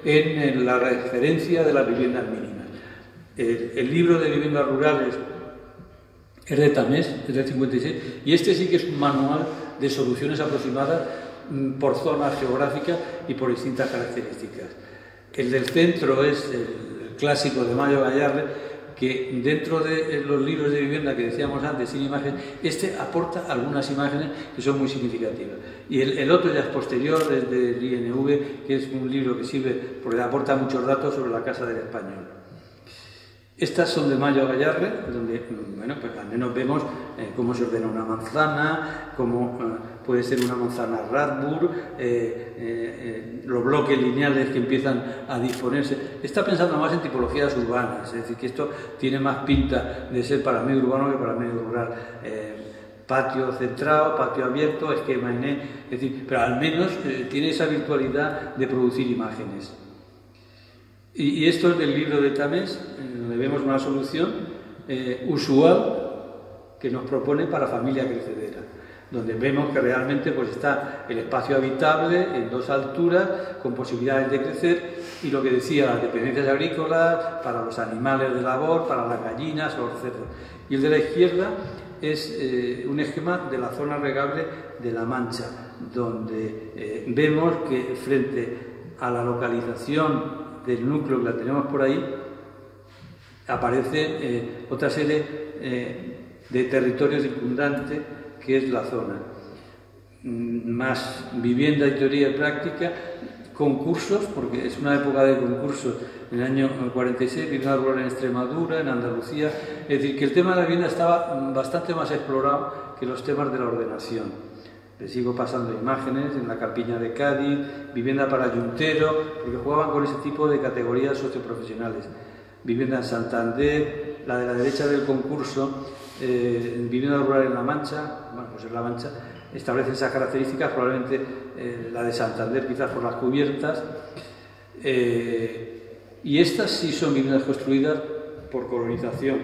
en la referencia de las viviendas mínimas. El libro de viviendas rurales es de Tamés, es del 56, y este sí que es un manual de soluciones aproximadas por zonas geográficas y por distintas características. El del centro es el clásico de Mayo Gallarre, que dentro de los libros de vivienda que decíamos antes, sin imagen, este aporta algunas imágenes que son muy significativas. Y el otro ya es posterior, es del INV, que es un libro que sirve porque aporta muchos datos sobre la Casa del Español. Estas son de Mayo Gallarre, donde, bueno, pues al menos vemos cómo se ordena una manzana, cómo puede ser una manzana Radburg, los bloques lineales que empiezan a disponerse. Está pensando más en tipologías urbanas, es decir, que esto tiene más pinta de ser para medio urbano que para medio rural. Patio centrado, patio abierto, esquema INE, es decir, pero al menos tiene esa virtualidad de producir imágenes. Y esto es del libro de Tamés, donde vemos una solución usual que nos propone para familia crecedera, donde vemos que realmente pues, está el espacio habitable en dos alturas, con posibilidades de crecer, y lo que decía, las dependencias agrícolas, para los animales de labor, para las gallinas o los cerdos. Y el de la izquierda es un esquema de la zona regable de La Mancha, donde vemos que frente a la localización del núcleo que la tenemos por ahí, aparece otra serie de territorio circundante que es la zona. Más vivienda y teoría y práctica, concursos, porque es una época de concursos, en el año 46, vivienda rural en Extremadura, en Andalucía, es decir, que el tema de la vivienda estaba bastante más explorado que los temas de la ordenación. Les sigo pasando imágenes en la Campiña de Cádiz, vivienda para yuntero, porque jugaban con ese tipo de categorías socioprofesionales. Vivienda en Santander, la de la derecha del concurso, vivienda rural en La Mancha, bueno, pues en La Mancha establece esas características, probablemente la de Santander quizás por las cubiertas, y estas sí son viviendas construidas por colonización.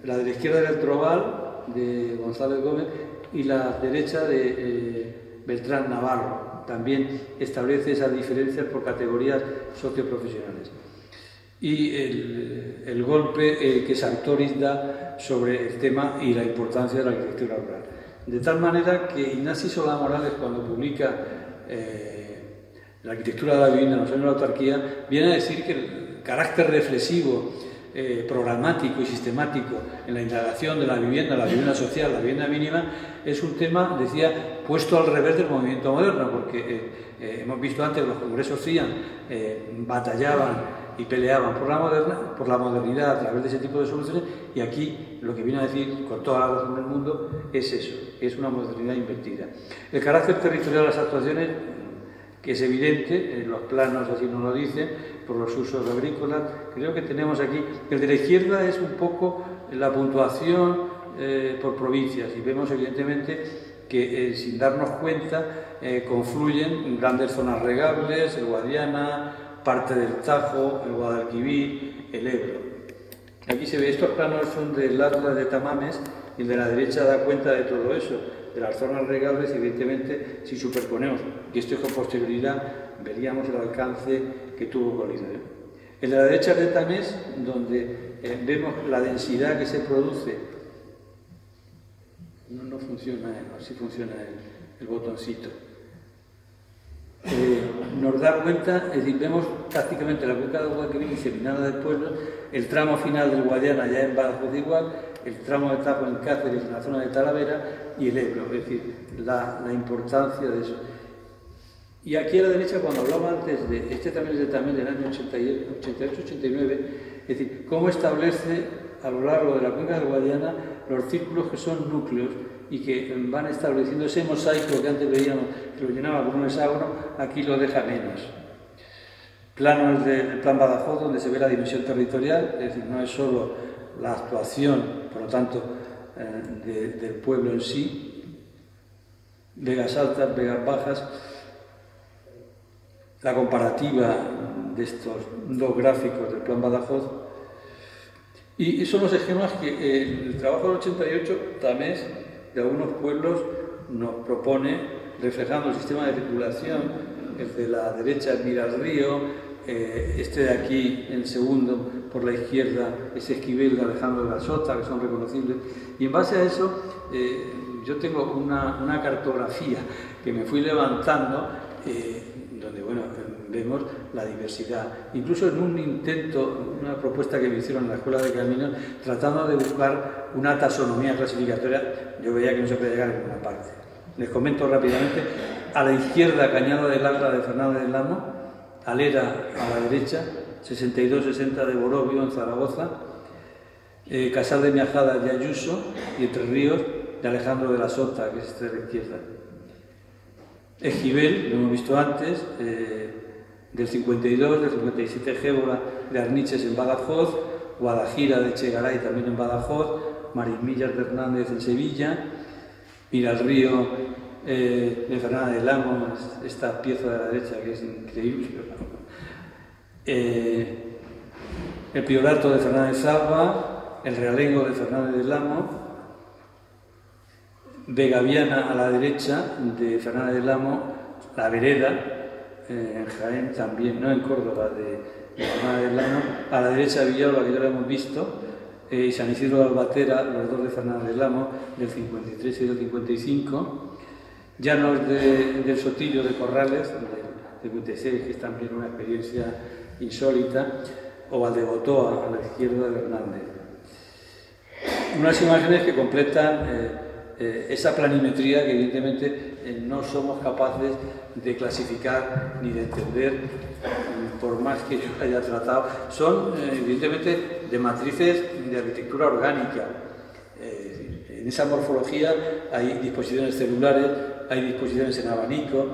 La de la izquierda del Trobal, de González Gómez, y la derecha de Beltrán Navarro. También establece esas diferencias por categorías socioprofesionales. Y el golpe que Sartorius da sobre el tema y la importancia de la arquitectura rural. De tal manera que Ignasi Solá Morales, cuando publica la arquitectura de la vivienda en los años de la autarquía, viene a decir que el carácter reflexivo, programático y sistemático en la indagación de la vivienda social, la vivienda mínima, es un tema, decía, puesto al revés del movimiento moderno, porque hemos visto antes que los congresos CIAN batallaban y peleaban por la modernidad a través de ese tipo de soluciones, y aquí lo que viene a decir con toda la razón del mundo es eso, es una modernidad invertida. El carácter territorial de las actuaciones, que es evidente, los planos así nos lo dicen, por los usos agrícolas. Creo que tenemos aquí, el de la izquierda es un poco la puntuación por provincias, y vemos evidentemente que sin darnos cuenta confluyen grandes zonas regables, el Guadiana, parte del Tajo, el Guadalquivir, el Ebro. Aquí se ve, estos planos son del Atlas de Tamames, y el de la derecha da cuenta de todo eso, de las zonas regables, evidentemente, si superponemos, y esto es con posterioridad, veríamos el alcance que tuvo Colina. El de la derecha de Tamés, donde vemos la densidad que se produce. No funciona, así funciona el botoncito. Nos da cuenta, es decir, vemos prácticamente la cuenca del Guadalquivir diseminada del pueblo, el tramo final del Guadiana ya en Badajoz igual, el tramo de Tajo en Cáceres, en la zona de Talavera, y el Ebro, es decir, la importancia de eso. Y aquí a la derecha, cuando hablaba antes de, este también es también del año 88-89, es decir, cómo establece a lo largo de la cuenca del Guadiana los círculos que son núcleos y que van estableciendo ese mosaico que antes veíamos que lo llenaba con un hexágono, aquí lo deja menos. Planos del Plan Badajoz, donde se ve la dimensión territorial, es decir, no es solo la actuación, por lo tanto, del pueblo en sí, vegas altas, vegas bajas, la comparativa de estos dos gráficos del Plan Badajoz, y son los esquemas que el trabajo del 88 Tamés de algunos pueblos nos propone, reflejando el sistema de circulación. El de la derecha mira al río, este de aquí, el segundo, por la izquierda, es Esquivel de Alejandro de la Sota, que son reconocibles. Y en base a eso, yo tengo una cartografía que me fui levantando, donde, bueno, vemos la diversidad. Incluso en un intento, una propuesta que me hicieron en la Escuela de Caminos, tratando de buscar una taxonomía clasificatoria, yo veía que no se podía llegar a ninguna parte. Les comento rápidamente. A la izquierda, Cañada del Agra de Fernández del Amo, Alera a la derecha, 62-60 de Borovio en Zaragoza, Casal de Miajada de Ayuso y Entre Ríos de Alejandro de la Sota, que es este de la izquierda. Esquivel, lo hemos visto antes, del 52, del 57 Gébora de Arniches en Badajoz, Guadajira de Echegaray también en Badajoz, Marismillas de Hernández en Sevilla, Mira el Río de Fernández del Amo, esta pieza de la derecha que es increíble. El Priorato de Fernández Salva, el Realengo de Fernández del Amo, Vegaviana a la derecha de Fernández del Amo, la Vereda en Jaén también, no en Córdoba, de Fernández del Amo, a la derecha Villalba, que ya lo hemos visto, y San Isidro de Albatera, los dos de Fernández del Amo, del 53 y del 55, Llanos del Sotillo de Corrales, del 56, que es también una experiencia insólita, o Valdegotoa, a la izquierda de Hernández. Unas imágenes que completan esa planimetría que evidentemente no somos capaces de clasificar ni de entender, por más que yo haya tratado. Son evidentemente de matrices de arquitectura orgánica. En esa morfología hay disposiciones celulares, hay disposiciones en abanico,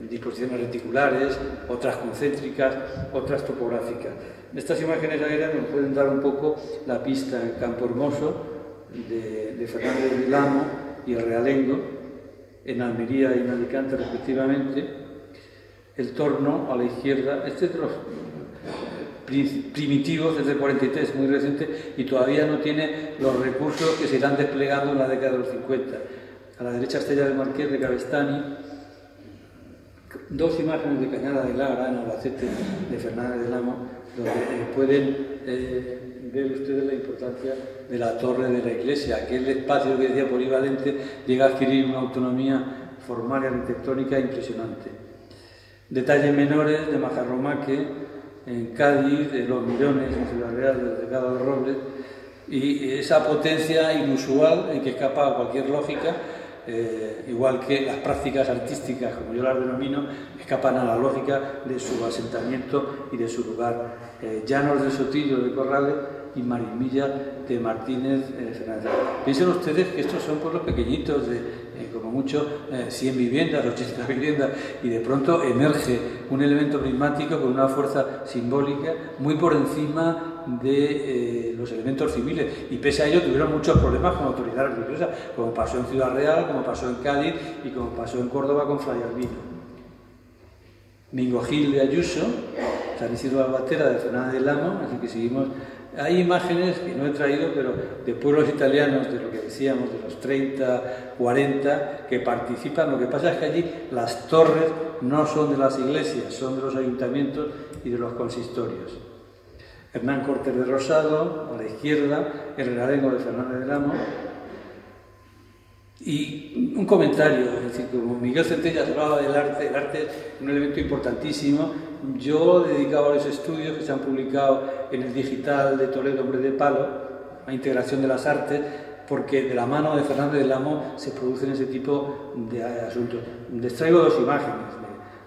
disposiciones reticulares, otras concéntricas, otras topográficas. Estas imágenes aéreas nos pueden dar un poco la pista en Campo Hermoso de Fernández del Amo y el Realengo, en Almería y en Alicante respectivamente, el Torno a la izquierda. Este es de los primitivos, desde el 43, muy reciente, y todavía no tiene los recursos que se irán desplegando en la década de los 50. A la derecha, Estella del Marqués de Cabestany, dos imágenes de Cañada del Agra en Albacete de Fernández del Amo, donde pueden ver ustedes la importancia de la torre de la iglesia. Aquel espacio que decía polivalente llega a adquirir una autonomía formal y arquitectónica impresionante. Detalles menores de Majarromaque en Cádiz, de Los Mirones en Ciudad Real, del Delgado de Robles, y esa potencia inusual en que escapa a cualquier lógica, igual que las prácticas artísticas, como yo las denomino, escapan a la lógica de su asentamiento y de su lugar. Llanos del Sotillo de Corrales y Marismilla de Martínez Fernández. Piensen ustedes que estos son pueblos pequeñitos, de como mucho 100 viviendas, 80 viviendas, y de pronto emerge un elemento prismático con una fuerza simbólica muy por encima de los elementos civiles, y pese a ello tuvieron muchos problemas con autoridades religiosas, como pasó en Ciudad Real, como pasó en Cádiz y como pasó en Córdoba con Fray Albino. Mingo Gil de Ayuso, San Isidro de Albatera de Fernández del Amo, así que seguimos. Hay imágenes que no he traído, pero de pueblos italianos, de lo que decíamos, de los 30, 40, que participan. Lo que pasa es que allí las torres no son de las iglesias, son de los ayuntamientos y de los consistorios. Hernán Cortés de Rosado, a la izquierda, el Realengo de Fernández del Amo. Y un comentario, es decir, como Miguel Centellas hablaba del arte, el arte es un elemento importantísimo. Yo he dedicado a los estudios que se han publicado en el digital de Toledo, Hombre de Palo, la integración de las artes, porque de la mano de Fernández del Amo se producen ese tipo de asuntos. Les traigo dos imágenes,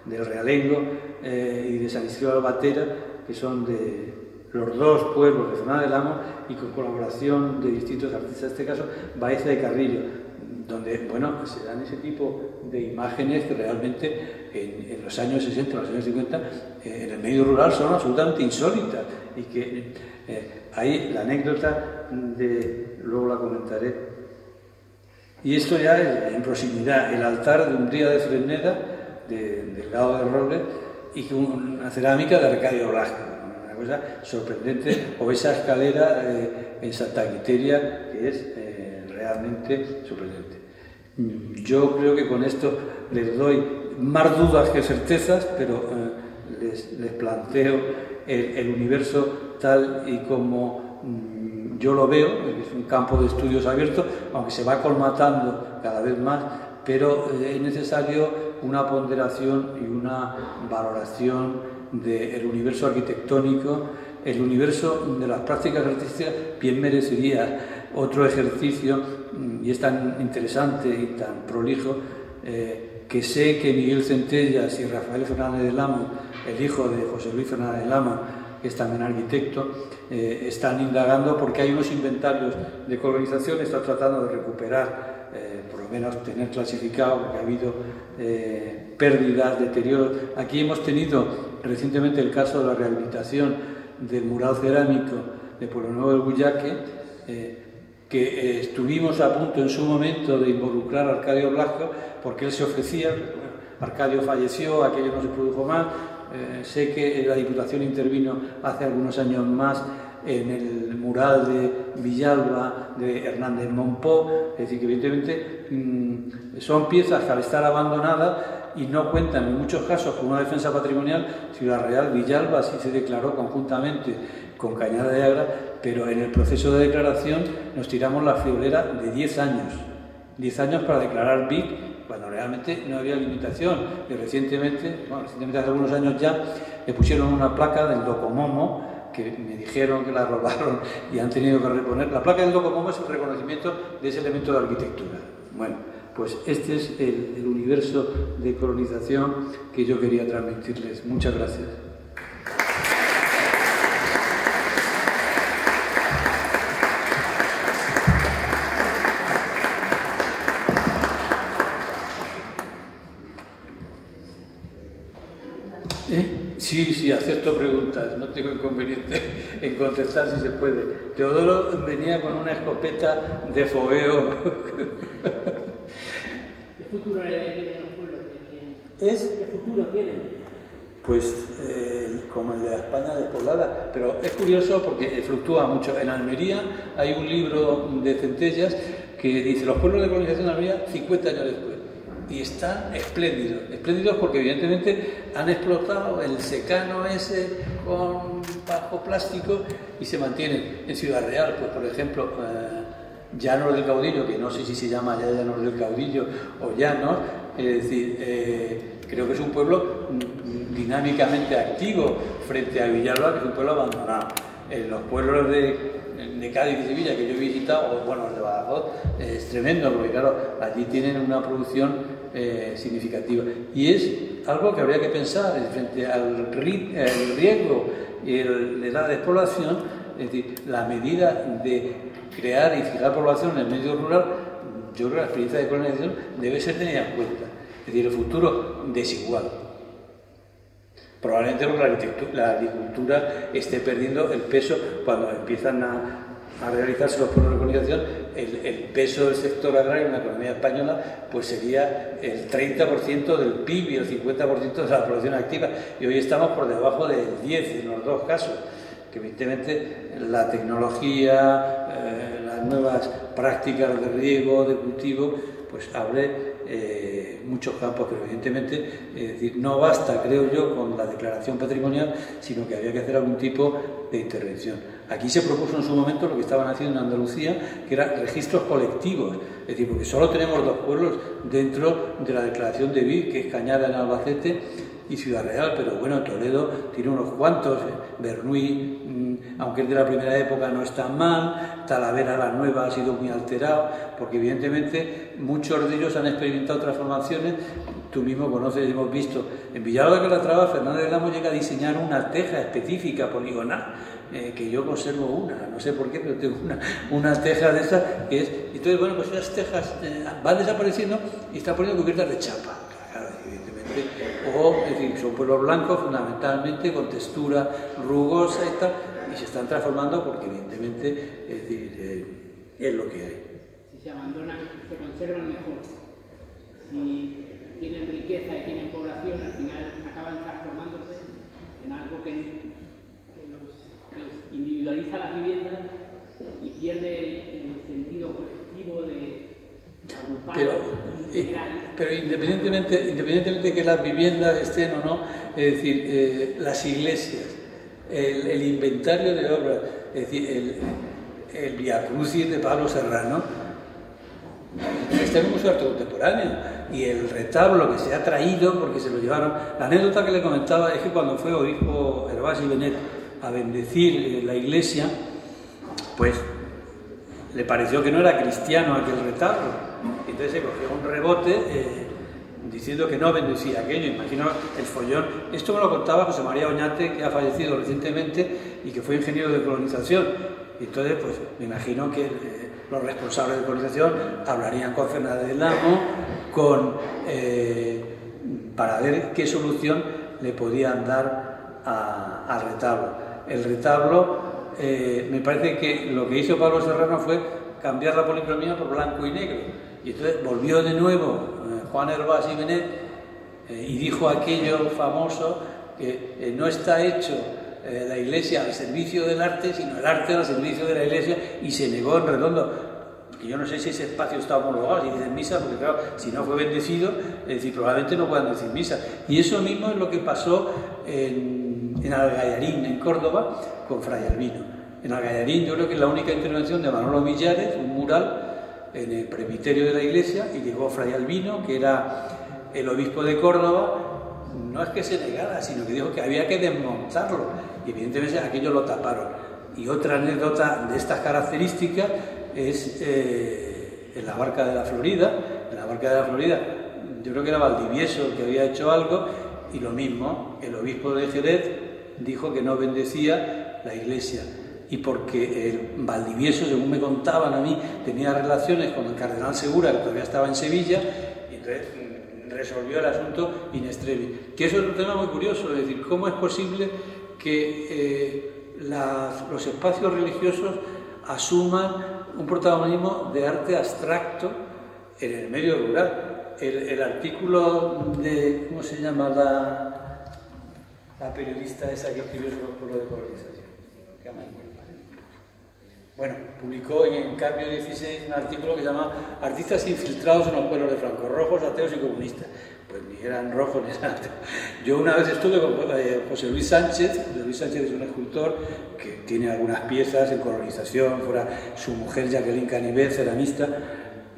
del Realengo y de San Isidro de Albatera, que son de los dos pueblos de Fernández del Amo y con colaboración de distintos artistas, en este caso Baeza y Carrillo, donde, bueno, se dan ese tipo de imágenes que realmente en los años 60, en los años 50, en el medio rural son absolutamente insólitas, y que hay la anécdota luego la comentaré. Y esto ya es en proximidad, el altar de Umbría de Fresneda, del Delgado de Robles, y una cerámica de Arcadio Blasco, una cosa sorprendente, o esa escalera en Santa Quiteria, que es realmente sorprendente. Yo creo que con esto les doy más dudas que certezas, pero les planteo el universo tal y como yo lo veo. Es un campo de estudios abierto, aunque se va colmatando cada vez más, pero es necesario una ponderación y una valoración del universo arquitectónico. El universo de las prácticas artísticas bien merecería otro ejercicio, y es tan interesante y tan prolijo que sé que Miguel Centellas y Rafael Fernández de Lama, el hijo de José Luis Fernández de Lama, que es también arquitecto, están indagando porque hay unos inventarios de colonización, están tratando de recuperar, por lo menos tener clasificado, porque ha habido pérdidas, deterioros. Aquí hemos tenido recientemente el caso de la rehabilitación del mural cerámico de Pueblo Nuevo del Buyaque, que estuvimos a punto en su momento de involucrar a Arcadio Blasco, porque él se ofrecía. Arcadio falleció, aquello no se produjo más. Sé que la Diputación intervino hace algunos años más en el mural de Villalba de Hernández Monpó. Es decir, que evidentemente son piezas que al estar abandonadas y no cuentan en muchos casos con una defensa patrimonial, Ciudad Real, Villalba sí se declaró conjuntamente con Cañada de Agra, pero en el proceso de declaración nos tiramos la friolera de 10 años. 10 años para declarar BIC, cuando realmente no había limitación. Y recientemente hace algunos años ya, le pusieron una placa del Docomomo, que me dijeron que la robaron y han tenido que reponer. La placa del Docomomo es el reconocimiento de ese elemento de arquitectura. Bueno, pues este es el universo de colonización que yo quería transmitirles. Muchas gracias. Sí, acepto preguntas, no tengo inconveniente en contestar si se puede. Teodoro venía con una escopeta de fogueo. ¿Qué futuro tienen los pueblos? ¿Qué futuro tienen? Pues como el de la España despoblada, pero es curioso porque fluctúa mucho. En Almería hay un libro de Centellas que dice los pueblos de colonización de Almería 50 años después. Y están espléndidos porque evidentemente han explotado el secano ese con bajo plástico y se mantienen. En Ciudad Real, pues por ejemplo, Llanos del Caudillo, que no sé si se llama ya Llanos del Caudillo o Llanos, es decir, creo que es un pueblo dinámicamente activo frente a Villalba, que es un pueblo abandonado. Los pueblos de Cádiz y Sevilla que yo he visitado, o bueno, los de Badajoz, es tremendo, porque claro, allí tienen una producción significativa. Y es algo que habría que pensar frente al riesgo de la despoblación, es decir, la medida de crear y fijar población en el medio rural. Yo creo que la experiencia de colonización debe ser tenida en cuenta. Es decir, el futuro desigual. Probablemente porque la agricultura esté perdiendo el peso cuando empiezan a realizarse los pueblos de colonización. El peso del sector agrario en la economía española pues sería el 30% del PIB y el 50% de la población activa. Y hoy estamos por debajo del 10% en los dos casos. Que evidentemente la tecnología, las nuevas prácticas de riego, de cultivo, pues abre muchos campos, pero evidentemente es decir, no basta, creo yo, con la declaración patrimonial, sino que había que hacer algún tipo de intervención. Aquí se propuso en su momento lo que estaban haciendo en Andalucía, que eran registros colectivos, es decir, porque solo tenemos dos pueblos dentro de la declaración de BIC, que es Cañada en Albacete y Ciudad Real, pero bueno, Toledo tiene unos cuantos, Bernuy, aunque es de la primera época, no está mal, Talavera la nueva ha sido muy alterado, porque evidentemente muchos de ellos han experimentado transformaciones. Tú mismo conoces, hemos visto, en Villalba de Calatrava, Fernández de Lamo llega a diseñar una teja específica poligonal, que yo conservo una, no sé por qué, pero tengo una teja de esas, que es, entonces bueno, pues esas tejas van desapareciendo y están poniendo cubiertas de chapa. O, es decir, son pueblos blancos fundamentalmente, con textura rugosa y tal, y se están transformando porque evidentemente es decir, es lo que hay. Si se abandonan, se conservan mejor. Si tienen riqueza y tienen población, al final acaban transformándose en algo que los individualiza las viviendas y pierde el sentido colectivo de agrupar. Pero pero independientemente de que las viviendas estén o no, es decir, las iglesias, el inventario de obras, es decir, el Via Crucis de Pablo Serrano, está en un museo de arte contemporáneo, y el retablo que se ha traído porque se lo llevaron. La anécdota que le comentaba es que cuando fue obispo Hervás y Benet a bendecir la iglesia, pues le pareció que no era cristiano aquel retablo, entonces se cogió un rebote diciendo que no bendecía aquello. Imagino el follón. Esto me lo contaba José María Oñate, que ha fallecido recientemente y que fue ingeniero de colonización. Entonces, pues me imagino que los responsables de colonización hablarían con Fernández del Amo para ver qué solución le podían dar al retablo. El retablo, me parece que lo que hizo Pablo Serrano fue cambiar la policromía por blanco y negro. Y entonces volvió de nuevo Juan Hervás y Benet y dijo aquello famoso que no está hecho la iglesia al servicio del arte, sino el arte al servicio de la iglesia, y se negó en redondo. Y yo no sé si ese espacio está homologado, si dicen misa, porque claro, si no fue bendecido, es decir, probablemente no puedan decir misa. Y eso mismo es lo que pasó en Algallarín, en Córdoba, con Fray Albino. En Algallarín yo creo que es la única intervención de Manolo Millares, un mural en el presbiterio de la iglesia, y llegó Fray Albino, que era el obispo de Córdoba. No es que se negara, sino que dijo que había que desmontarlo, y evidentemente aquello lo taparon. Y otra anécdota de estas características es en la Barca de la Florida. En la Barca de la Florida yo creo que era Valdivieso el que había hecho algo, y lo mismo, el obispo de Jerez dijo que no bendecía la iglesia, y porque el Valdivieso, según me contaban a mí, tenía relaciones con el cardenal Segura, que todavía estaba en Sevilla, y entonces resolvió el asunto in extremis. Que eso es un tema muy curioso, es decir, cómo es posible que los espacios religiosos asuman un protagonismo de arte abstracto en el medio rural. El artículo de, ¿cómo se llama la periodista esa que escribió sobre lo de colonización? Bueno, publicó en Cambio 16 un artículo que se llama Artistas infiltrados en los pueblos de Franco, rojos, ateos y comunistas. Pues ni eran rojos ni eran ateos. Yo una vez estuve con José Luis Sánchez. José Luis Sánchez es un escultor que tiene algunas piezas en colonización, fuera su mujer Jacqueline Canivet, ceramista,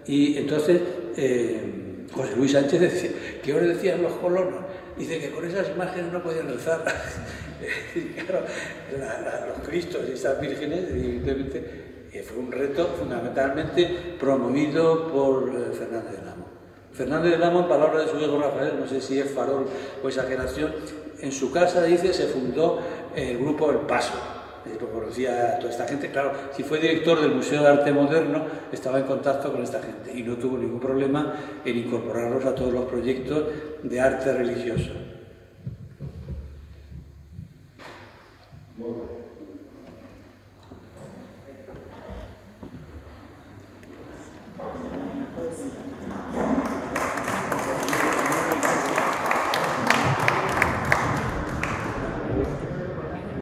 y entonces José Luis Sánchez decía, ¿qué os decían los colonos? Dice que con esas imágenes no podían rezar. Claro, los Cristos y esas vírgenes, evidentemente, fue un reto fundamentalmente promovido por Fernández del Amo. Fernández del Amo, en palabras de su hijo Rafael, no sé si es farol o exageración, en su casa, dice, se fundó el grupo El Paso. Lo conocía a toda esta gente. Claro, si fue director del Museo de Arte Moderno, estaba en contacto con esta gente y no tuvo ningún problema en incorporarlos a todos los proyectos de arte religioso. Muy bueno.